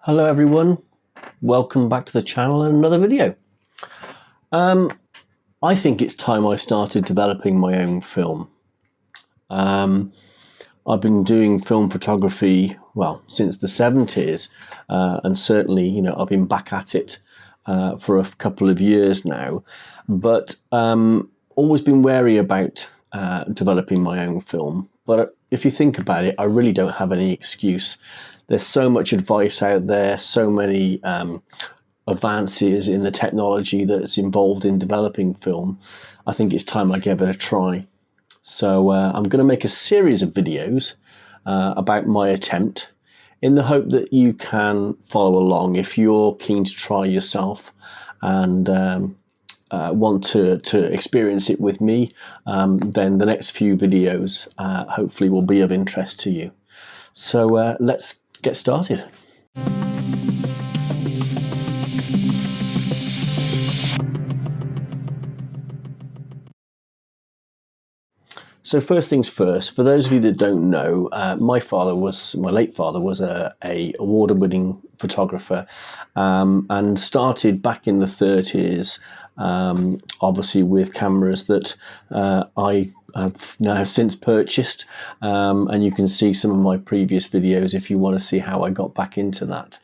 Hello everyone, welcome back to the channel and another video. I think it's time I started developing my own film. I've been doing film photography, well, since the 70s, and certainly, I've been back at it for a couple of years now, but always been wary about developing my own film. But if you think about it, I really don't have any excuse. There's so much advice out there, so many advances in the technology that's involved in developing film. I think it's time I gave it a try. So I'm going to make a series of videos about my attempt in the hope that you can follow along if you're keen to try yourself and want to experience it with me. Then the next few videos hopefully will be of interest to you. So let's get started. So first things first, for those of you that don't know, my late father was a award-winning photographer, and started back in the 30s, obviously with cameras that I have now since purchased, and you can see some of my previous videos if you want to see how I got back into that.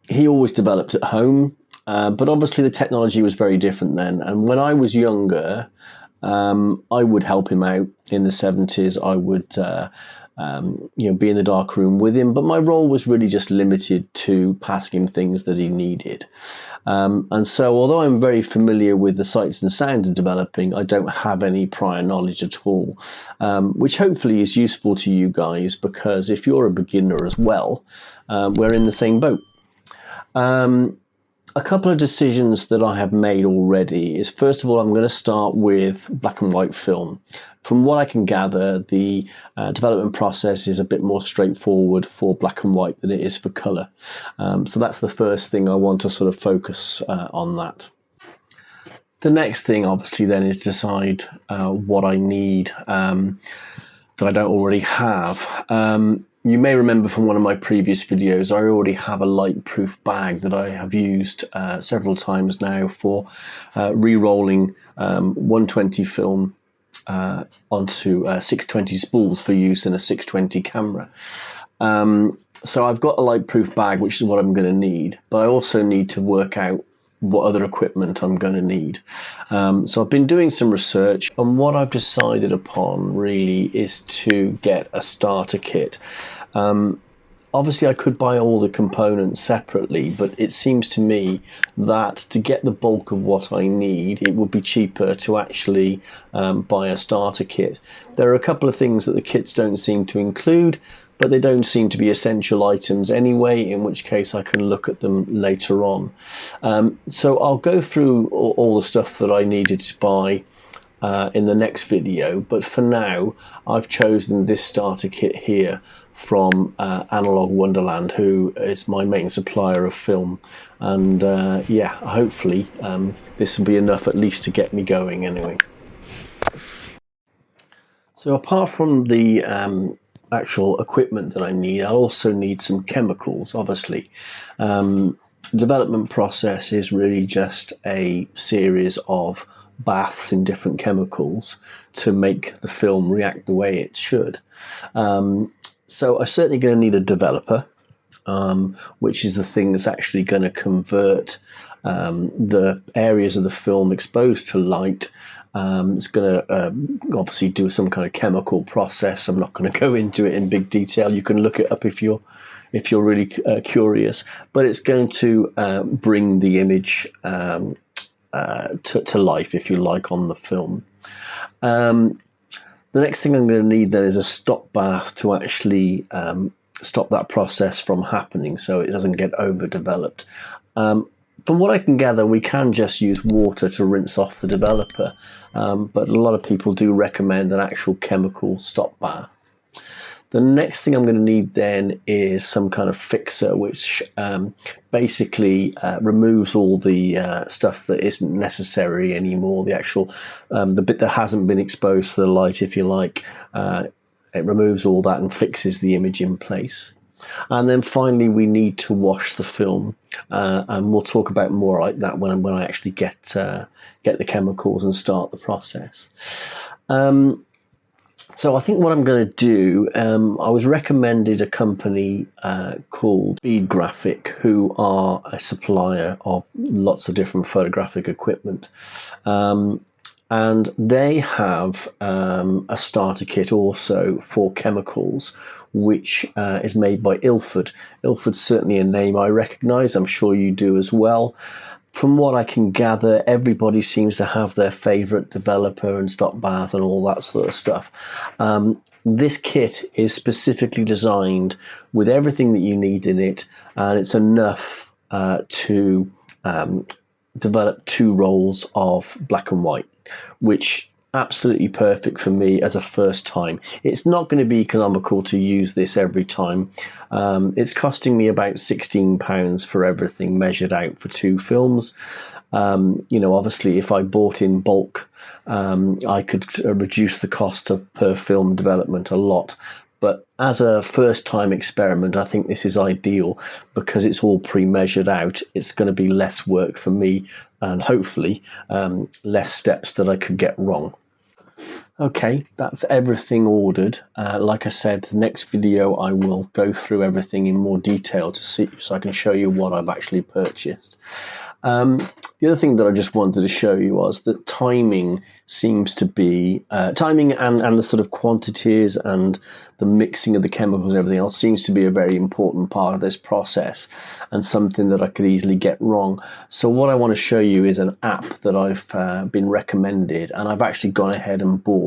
He always developed at home, but obviously the technology was very different then, and when I was younger, I would help him out in the 70s. I would be in the dark room with him, but my role was really just limited to passing him things that he needed. And so although I'm very familiar with the sights and sounds of developing, I don't have any prior knowledge at all, which hopefully is useful to you guys, because if you're a beginner as well, we're in the same boat. A couple of decisions that I have made already is, first of all, I'm going to start with black and white film. From what I can gather, the development process is a bit more straightforward for black and white than it is for colour. So that's the first thing I want to sort of focus on that. The next thing, obviously, then is decide what I need that I don't already have. You may remember from one of my previous videos, I already have a light-proof bag that I have used several times now for re-rolling 120 film onto 620 spools for use in a 620 camera. So I've got a light-proof bag, which is what I'm going to need, but I also need to work out what other equipment I'm going to need. So I've been doing some research, and what I've decided upon really is to get a starter kit. Obviously I could buy all the components separately, but it seems to me that to get the bulk of what I need, it would be cheaper to actually buy a starter kit. There are a couple of things that the kits don't seem to include, but they don't seem to be essential items anyway, in which case I can look at them later on. So I'll go through all the stuff that I needed to buy in the next video, but for now I've chosen this starter kit here from Analog Wonderland, who is my main supplier of film, and yeah, hopefully this will be enough at least to get me going anyway. So apart from the actual equipment that I need, I'll also need some chemicals, obviously. Development process is really just a series of baths in different chemicals to make the film react the way it should. So I'm certainly going to need a developer, which is the thing that's actually going to convert the areas of the film exposed to light. It's going to obviously do some kind of chemical process. I'm not going to go into it in big detail. You can look it up if you're really curious. But it's going to bring the image to life, if you like, on the film. The next thing I'm going to need then is a stop bath to actually stop that process from happening, so it doesn't get overdeveloped. From what I can gather, we can just use water to rinse off the developer, but a lot of people do recommend an actual chemical stop bath. The next thing I'm going to need then is some kind of fixer, which basically removes all the stuff that isn't necessary anymore, the actual the bit that hasn't been exposed to the light, if you like. It removes all that and fixes the image in place. And then finally, we need to wash the film, and we'll talk about more like that when I actually get the chemicals and start the process. So I think what I'm going to do, I was recommended a company called Speed Graphic, who are a supplier of lots of different photographic equipment. And they have a starter kit also for chemicals, which is made by Ilford. Ilford's certainly a name I recognise. I'm sure you do as well. From what I can gather, everybody seems to have their favourite developer and stock bath and all that sort of stuff. This kit is specifically designed with everything that you need in it, and it's enough to develop 2 rolls of black and white, which absolutely perfect for me as a first time. It's not going to be economical to use this every time. It's costing me about £16 for everything measured out for 2 films. Obviously if I bought in bulk, I could reduce the cost of per film development a lot. But as a first-time experiment, I think this is ideal because it's all pre-measured out. It's going to be less work for me and hopefully less steps that I could get wrong. Okay, that's everything ordered. Like I said, the next video I will go through everything in more detail so I can show you what I've actually purchased. The other thing that I just wanted to show you was that timing seems to be, timing and the sort of quantities and the mixing of the chemicals and everything else seems to be a very important part of this process and something that I could easily get wrong. So what I want to show you is an app that I've been recommended and I've actually gone ahead and bought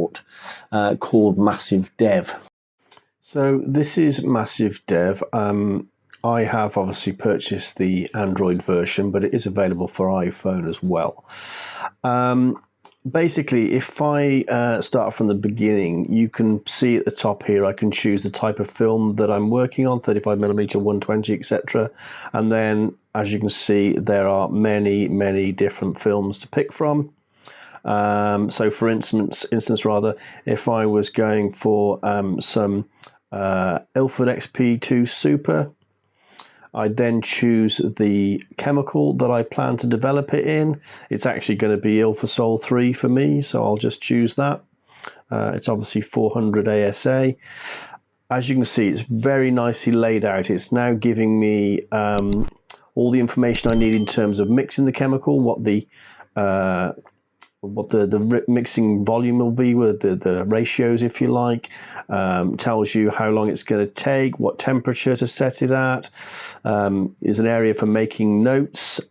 called Massive Dev. So this is Massive Dev. I have obviously purchased the Android version, but it is available for iPhone as well. Basically, if I start from the beginning, you can see at the top here, I can choose the type of film that I'm working on, 35mm, 120, etc. And then, as you can see, there are many, many different films to pick from. So for instance, if I was going for some Ilford XP2 Super, I then choose the chemical that I plan to develop it in. It's actually going to be Ilfosol 3 for me, so I'll just choose that. It's obviously 400 ASA. As you can see, it's very nicely laid out. It's now giving me all the information I need in terms of mixing the chemical, what the mixing volume will be, with the ratios, if you like. Tells you how long it's going to take, what temperature to set it at. Is an area for making notes.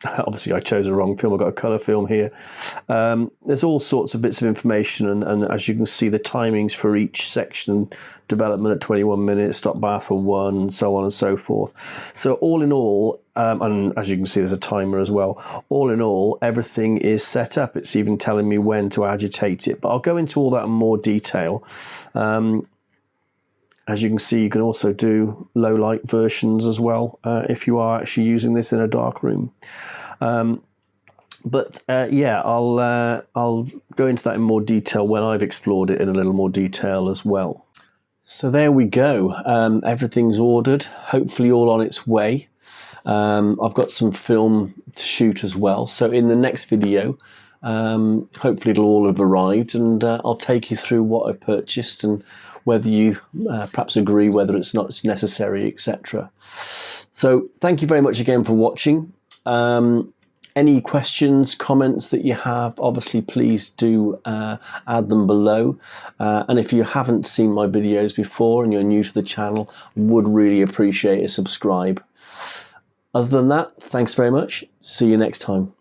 Obviously I chose the wrong film, I've got a colour film here. There's all sorts of bits of information, and as you can see, the timings for each section: development at 21 minutes, stop bath for 1, and so on and so forth. So all in all, and as you can see, there's a timer as well. All in all, everything is set up. It's even telling me when to agitate it, but I'll go into all that in more detail. As you can see, you can also do low light versions as well if you are actually using this in a dark room. Yeah, I'll go into that in more detail when I've explored it in a little more detail as well. So there we go. Everything's ordered, hopefully all on its way. I've got some film to shoot as well. So in the next video, hopefully it'll all have arrived, and I'll take you through what I purchased and whether you perhaps agree whether it's not necessary, etc. So thank you very much again for watching. Any questions, comments that you have, obviously please do add them below. And if you haven't seen my videos before and you're new to the channel, would really appreciate a subscribe. Other than that, thanks very much. See you next time.